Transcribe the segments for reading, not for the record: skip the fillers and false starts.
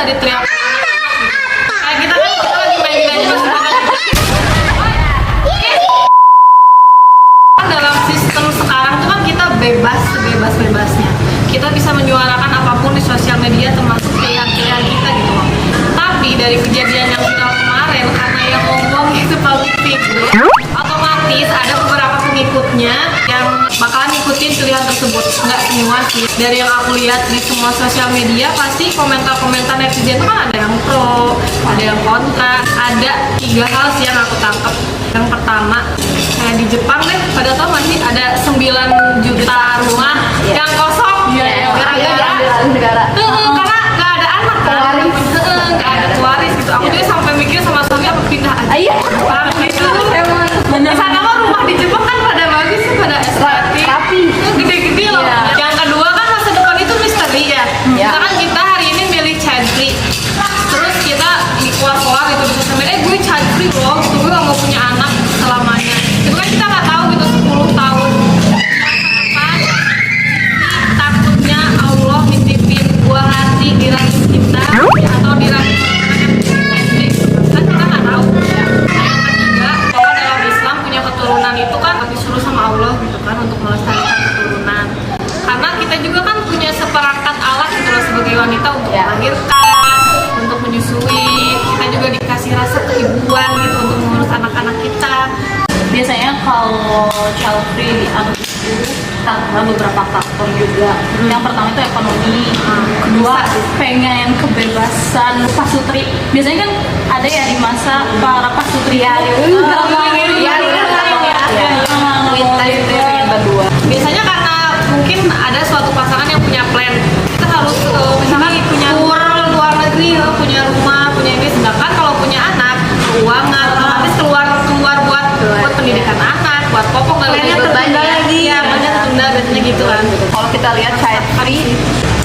diteriak kayak kita kan kita lagi main aja masih makan. Dalam sistem sekarang tuh kan kita bebasnya kita bisa menyuarakan apapun di sosial media termasuk pilihan-pilihan kita gitu loh. Tapi dari kejadian yang viral kemarin karena yang ngomong itu public figure, otomatis ada beberapa pengikutnya yang bakalan ngikutin pilihan tersebut. Nggak semua sih, dari yang aku lihat di semua sosial media pasti komentar-komentar netizen itu kan ada yang pro, ada yang kontra. Ada 3 hal sih yang aku tangkap. Yang pertama, kayak di Jepang deh, pada tau masih ada 9 juta rumah yang kosong gara-gara karena nggak ada anak kan, nggak ada pewaris gitu. Aku juga sampai mikir sama suami apa pindah aja gitu. Di sana mah rumah di Jepang kan pada bagus sih, pada estetik, rapi, gede-gede loh. Yang kedua kan masa depan itu misteri ya. Misalkan kita hari ini milih child free, terus kita di keluar gitu di sosial media, gue child free loh, gitu, gue gak mau punya anak selamanya. Itu kan kita nggak tahu gitu 10 tahun takutnya Allah nitipin buah hati di rahim kita atau di rahim kan kita nggak tahu ya. Yang ketiga, kalau dalam Islam punya keturunan itu kan disuruh sama Allah gitu kan untuk melestarikan keturunan. Karena kita juga kan punya seperangkat alat gitu loh sebagai wanita untuk melahirkan, untuk menyusui. Kita juga dikasih rasa keibuan gitu untuk mengurus anak-anak kita. Biasanya kalau child free anak itu karena beberapa faktor juga. Yang pertama itu ekonomi, kedua pengen kebebasan pasutri. Biasanya kan ada ya di masa para pasutri Biasanya karena mungkin ada suatu pasangan yang punya plan, kita harus misalkan punya tour luar negeri, punya rumah, punya ini. Sedangkan kalau punya anak, keuangan otomatis keluar buat pendidikan anak, buat popok dan lain tertunda lagi. Ya, banyak tertunda biasanya gitu kan. Kalau kita lihat child free,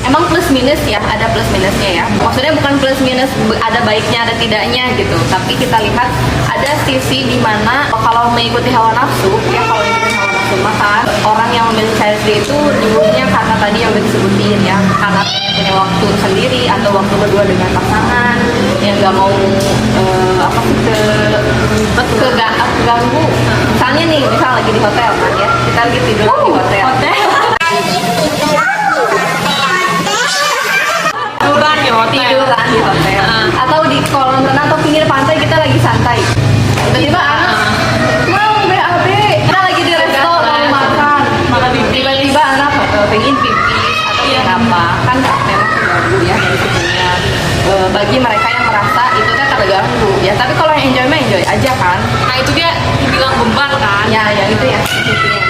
emang plus minus ya, ada plus minusnya ya. Maksudnya bukan plus minus ada baiknya ada tidaknya gitu, tapi kita lihat ada sisi di mana kalau mengikuti hawa nafsu ya, kalau mengikuti hawa nafsu maka orang yang memilih child free itu dulunya karena tadi yang udah disebutin ya, karena punya waktu sendiri atau waktu berdua dengan pasangan yang nggak mau keganggu. Misalnya nih, misal lagi di hotel kan ya, kita lagi tidur di hotel. Tiduran di hotel atau di kolam renang atau pinggir pantai, kita lagi santai. Tiba-tiba anak mau BAB, kita lagi di resto mau makan, tiba-tiba anak pengen pipis atau apa kan memang terganggu ya dari situnya. Bagi mereka yang merasa itu kan terganggu ya, tapi kalau yang enjoy mah enjoy aja kan. Nah itu dia dibilang beban kan ya itu ya itu yang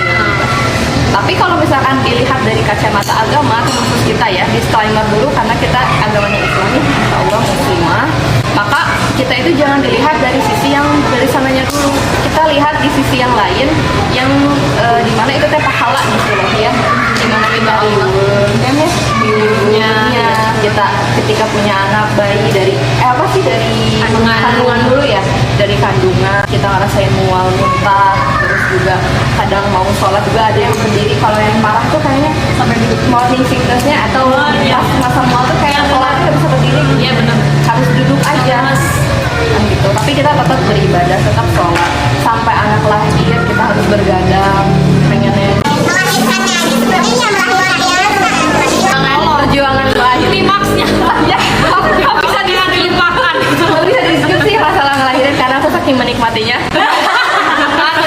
Tapi kalau misalkan dilihat dari kacamata agama, termasuk kita ya, disclaimer dulu karena kita agamanya Islam, insya Allah muslimah, maka kita itu jangan dilihat dari sisi yang dari sananya dulu. Kita lihat di sisi yang lain, yang dimana itu teh pahala gitu loh ya, dimana kita view-nya kita ketika punya anak bayi dari dari kandungan dulu ya, dari kandungan kita ngerasain mual muntah, terus juga kadang mau sholat juga ada yang berdiri. Kalau yang parah tuh kayaknya sampai morning sickness-nya atau pas masa mual tuh kayak sholatnya nggak bisa berdiri. Iya benar, harus duduk aja gitu. Tapi kita tetap beribadah, tetap sholat sampai anak lahir, kita harus bergadang pengennya perjuangan lahir klimaksnya ya nggak bisa dilupakan. Nggak bisa disebut sih masalah ngelahirin karena aku saking menikmatinya.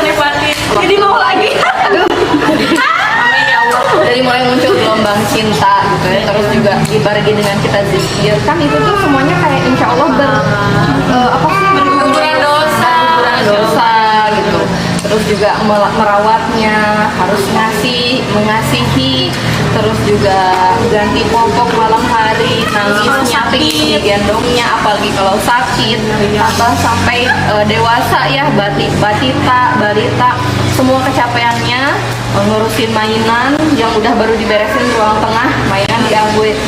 Menikmati. Jadi mau lagi. Aduh. Amin ya Allah. Dari mulai muncul gelombang cinta gitu ya, terus juga dibarengi dengan kita zikir, kan itu tuh semuanya kayak insya Allah berguguran dosa gitu. Terus juga merawatnya, harus mengasihi, terus juga ganti popok malam hari, nangisnya pengen digendongnya, apalagi kalau sakit, atau sampai dewasa ya, balita, semua kecapeannya ngurusin mainan yang udah baru diberesin ruang tengah, mainan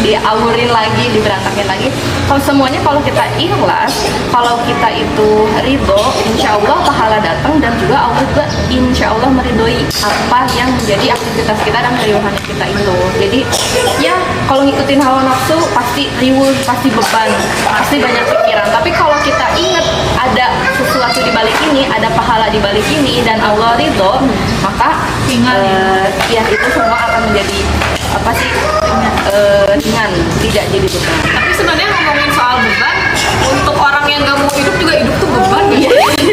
diawurin lagi, diberantakin lagi. Kalau semuanya kalau kita ikhlas, kalau kita itu ridho, insya Allah pahala datang, dan juga Allah juga insya Allah meridhoi apa yang menjadi aktivitas kita dan keriuhan kita itu. Jadi ya kalau ngikutin hawa nafsu pasti riuh, pasti beban, pasti banyak pikiran. Tapi kalau kita ingat ada sesuatu di balik ini, ada pahala di balik ini, dan Allah ridho, maka ya itu semua akan menjadi apa sih, ringan, tidak jadi beban. Tapi sebenarnya ngomongin soal beban, untuk orang yang nggak mau hidup juga hidup tuh beban. Iya,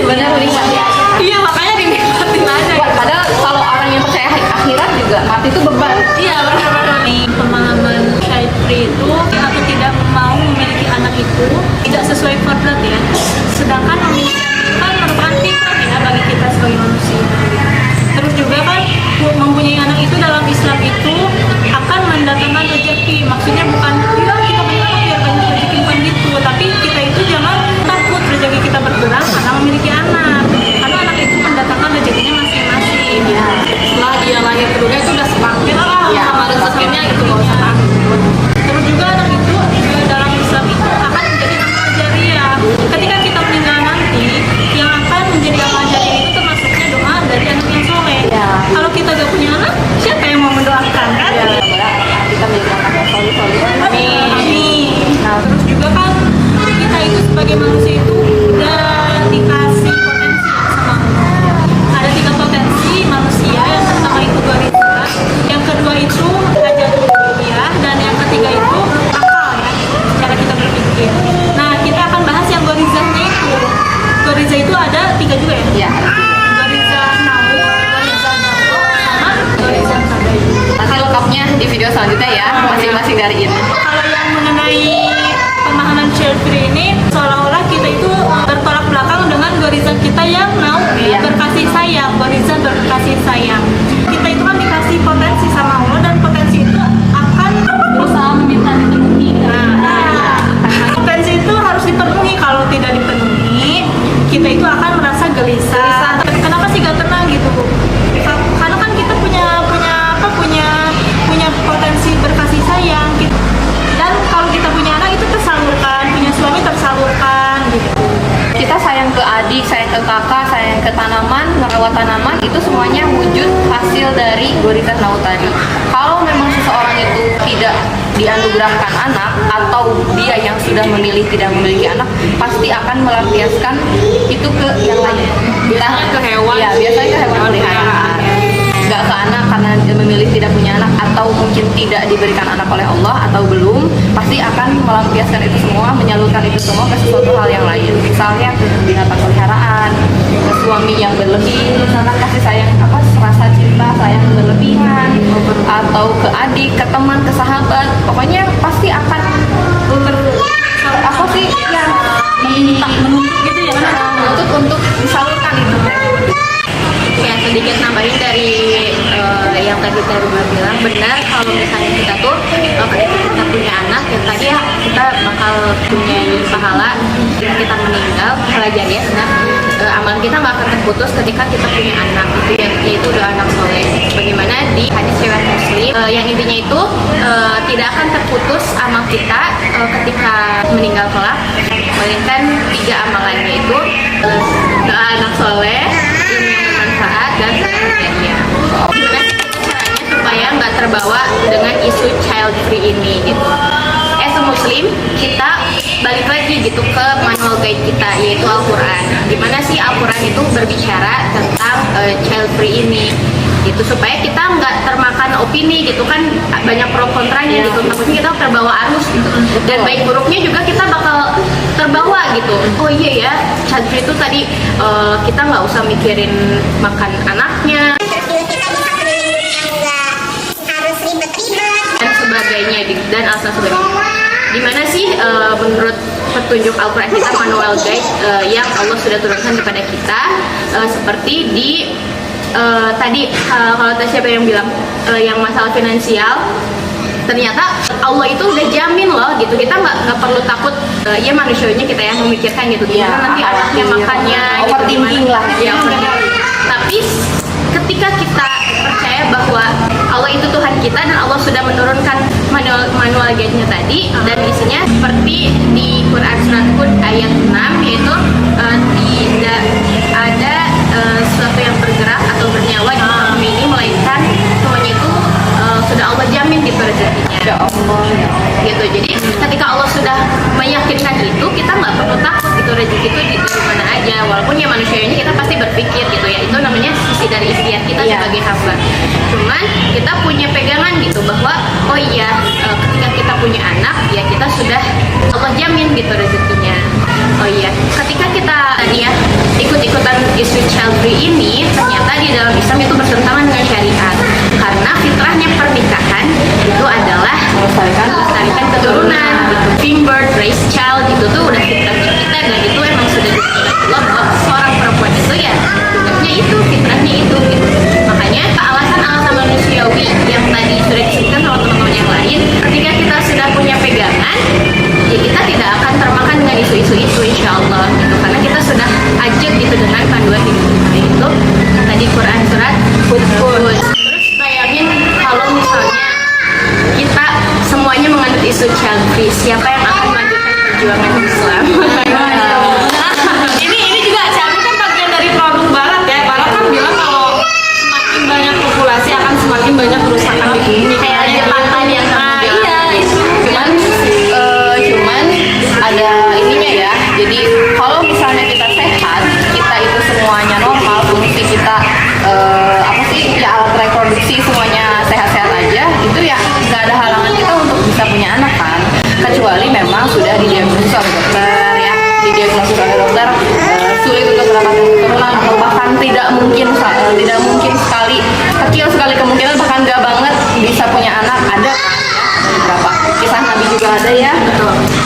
benar, nikmati aja. Iya, makanya dinikmatin aja. Padahal kalau orang yang percaya akhirat juga mati itu beban. Iya, benar-benar. Di pemahaman child free itu atau tidak mau memiliki anak itu tidak sesuai kodrat ya. Sedangkan memiliki anak kan merupakan fitrah ya bagi kita sebagai manusia. Terus juga kan mempunyai anak itu dalam Islam itu akan mendatangkan rezeki. Maksudnya bukan ya kita punya anak biar banyak rezeki, bukan gitu. Tapi kita itu jangan takut rezeki kita berkurang karena memiliki anak. Karena anak itu mendatangkan rezekinya masing-masing. Ya. Setelah dia lahir ke dunia itu udah semakin Iya, sama rezekinya itu nggak usah takut. Terus juga anak itu dalam Islam itu akan menjadi amal jariah. Ketika kita meninggal nanti, yang akan menjadi amal jariah itu termasuknya doa dari anak yang soleh. Ya. Kalau kita gak punya anak, siapa yang mau mendoakan kan? Ya, semoga kita menjadi anak yang soleh. Amin. Nah, terus juga kan kita itu sebagai manusia itu udah dikasih potensi ya sama Allah. Ada 3 potensi manusia, yang pertama itu gharisa, yang kedua itu hajatul ilmiah, dan yang ketiga itu akal ya, cara kita berpikir. Nah, kita akan bahas yang gharizahnya itu. Ghariza itu ada 3 juga ya? Ya. Ghariza naum, ghariza nafsu, sama ghariza tabayun. Nanti lengkapnya di video selanjutnya ya, masing-masing dari ini. Kalau yang mengenai pemahaman child free ini seolah-olah kita itu bertolak belakang dengan goriza kita yang mau Iya. berkasih sayang, goriza berkasih sayang. Kita itu kan dikasih potensi sama Allah, dan potensi itu akan berusaha meminta dipenuhi. Potensi itu harus dipenuhi. Kalau tidak dipenuhi, kita itu akan merasa gelisah. Kenapa sih gak tenang gitu? Karena kan kita punya potensi berkasih sayang. Dan kalau kita punya anak itu tersalurkan, punya suami tersalurkan gitu. Kita sayang ke adik, sayang ke kakak, sayang ke tanaman, merawat tanaman, itu semuanya wujud hasil dari gharizat naum tadi. Kalau memang seseorang itu tidak dianugerahkan anak, atau dia yang sudah memilih tidak memiliki anak, pasti akan melampiaskan itu ke yang lain. Biasanya ke hewan. Ya, biasanya ke hewan peliharaan. Nggak ke anak karena dia memilih tidak punya anak, atau mungkin tidak diberikan anak oleh Allah, atau belum, pasti akan melampiaskan itu semua, menyalurkan itu semua ke sesuatu hal yang lain. Misalnya ke binatang peliharaan, ke suami yang berlebih, misalnya kasih sayang rasa cinta, sayang berlebihan, atau ke adik, ke teman, ke sahabat, pokoknya pasti akan Menuntut gitu ya. menuntut untuk disalurkan itu. Ya, sedikit nambahin dari yang tadi Teruma bilang, benar kalau misalnya kita tuh ketika kita punya anak, yang tadi ya kita bakal punya pahala ketika kita meninggal, pahala jariah. Nah, amalan kita nggak akan terputus ketika kita punya anak, itu yaitu udah anak soleh. Bagaimana di hadis riwayat Muslim, yang intinya itu tidak akan terputus amal kita ketika meninggal kelak, melainkan 3 amalannya itu doa anak soleh, ilmu yang bermanfaat, dan sedekah jariah. Gimana sih caranya supaya nggak terbawa dengan isu child free ini gitu? As a Muslim, kita balik lagi gitu ke manual guide kita, yaitu Al-Quran. Gimana sih Al-Quran itu berbicara tentang child free ini gitu, supaya kita nggak termakan opini gitu kan, banyak pro kontranya gitu, takutnya kita terbawa arus gitu, dan baik buruknya juga kita bakal terbawa gitu. Oh iya ya, child free itu tadi kita nggak usah mikirin makan anaknya dan sebagainya dan alasan sebagainya. Gimana sih menurut petunjuk Al-Quran kita, manual guide yang Allah sudah turunkan kepada kita, seperti di tadi kalau siapa yang bilang yang masalah finansial, ternyata Allah itu udah jamin loh gitu, kita nggak perlu takut. Ya manusianya kita yang memikirkan gitu, gimana nanti anaknya makannya gitu, gimana lah ya. Tapi ketika kita percaya ya bahwa Allah itu Tuhan kita dan Allah sudah menurunkan manual guide-nya tadi, dan isinya seperti di Quran surat Hud ayat 6, yaitu tidak ada sesuatu yang bergerak atau bernyawa di muka bumi ini melainkan semuanya itu sudah Allah jamin gitu rezekinya. Ya Allah, ya Allah. Gitu. Jadi ketika Allah sudah meyakinkan itu, kita nggak perlu takut gitu, rezeki itu di mana aja. Walaupun ya manusianya kita pasti berpikir gitu ya, itu namanya sisi dari ikhtiar kita sebagai hamba. Cuman kita punya pegangan gitu bahwa oh iya, ketika kita punya anak ya kita sudah Allah jamin gitu rezekinya. Oh iya, ketika kita ya ikut-ikutan isu child free ini, ternyata di dalam Islam itu bertentangan dengan syariat, karena fitrahnya pernikahan itu adalah melestarikan keturunan gitu. Giving birth, raise child itu tuh udah fitrahnya kita, dan itu emang sudah ditentukan Allah bahwa seorang perempuan itu ya tugasnya itu, fitrahnya itu gitu. Makanya alasan-alasan manusiawi yang tadi sudah disebutkan sama teman-teman yang lain, ketika kita sudah punya pegangan ya kita tidak akan termakan dengan isu-isu itu insya Allah gitu, karena kita sudah ajak gitu dengan panduan hidup kita itu tadi Quran surat Hud. Terus bayangin kalau misalnya kita semuanya menganut isu child free, siapa yang akan melanjutkan perjuangan Islam? Ini juga child free kan bagian dari produk Barat ya. Barat kan bilang kalau semakin banyak populasi akan semakin banyak kerusakan di bumi. Kayak Jepang tadi yang Iya itu. Cuman ada ininya ya. Jadi kalau misalnya kita sehat, kita itu semuanya normal, fungsi kita apa sih ya, alat reproduksi semuanya sehat-sehat aja, itu ya nggak ada halangan kita untuk bisa punya anak kan, kecuali memang sudah didiagnosis oleh dokter ya, didiagnosis oleh dokter sulit untuk mendapatkan keturunan, atau bahkan tidak mungkin sekali, kecil sekali kemungkinan, bahkan nggak banget bisa punya anak, ada kan ya, beberapa kisah Nabi juga ada ya.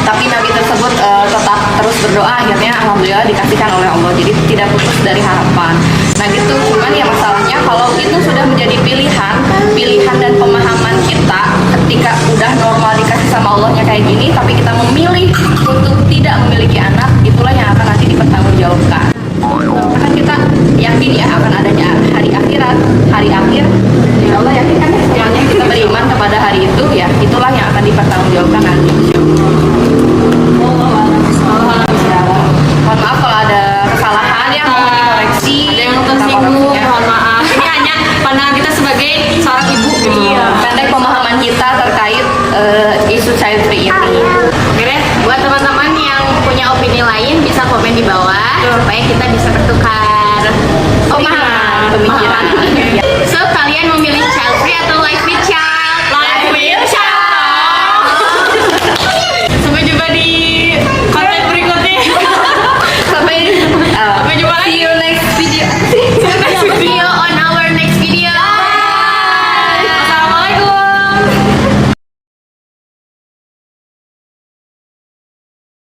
Tapi Nabi tersebut tetap terus berdoa, akhirnya alhamdulillah dikasihkan oleh Allah, jadi tidak putus dari harapan. Nah gitu, cuman ya masalahnya kalau itu sudah menjadi pilihan dan pemahaman kita, ketika udah normal dikasih sama Allahnya kayak gini, tapi kita memilih untuk tidak memiliki anak, itulah yang akan nanti dipertanggungjawabkan. Kan kita yakin ya akan adanya hari akhirat, hari akhir, ya Allah yakin kan ya, semuanya kita beriman kepada hari itu, ya itulah yang akan dipertanggungjawabkan nanti. Mohon maaf kalau ada kesalahan ya, mohon dikoreksi. Ada yang tersinggung, mohon maaf. Ini hanya pandangan kita sebagai seorang ibu gitu. Pendek pemahaman kita terkait isu child free ini. Oke deh, buat teman-teman yang punya opini lain bisa komen di bawah supaya kita bisa bertukar Pemahaman, pemikiran.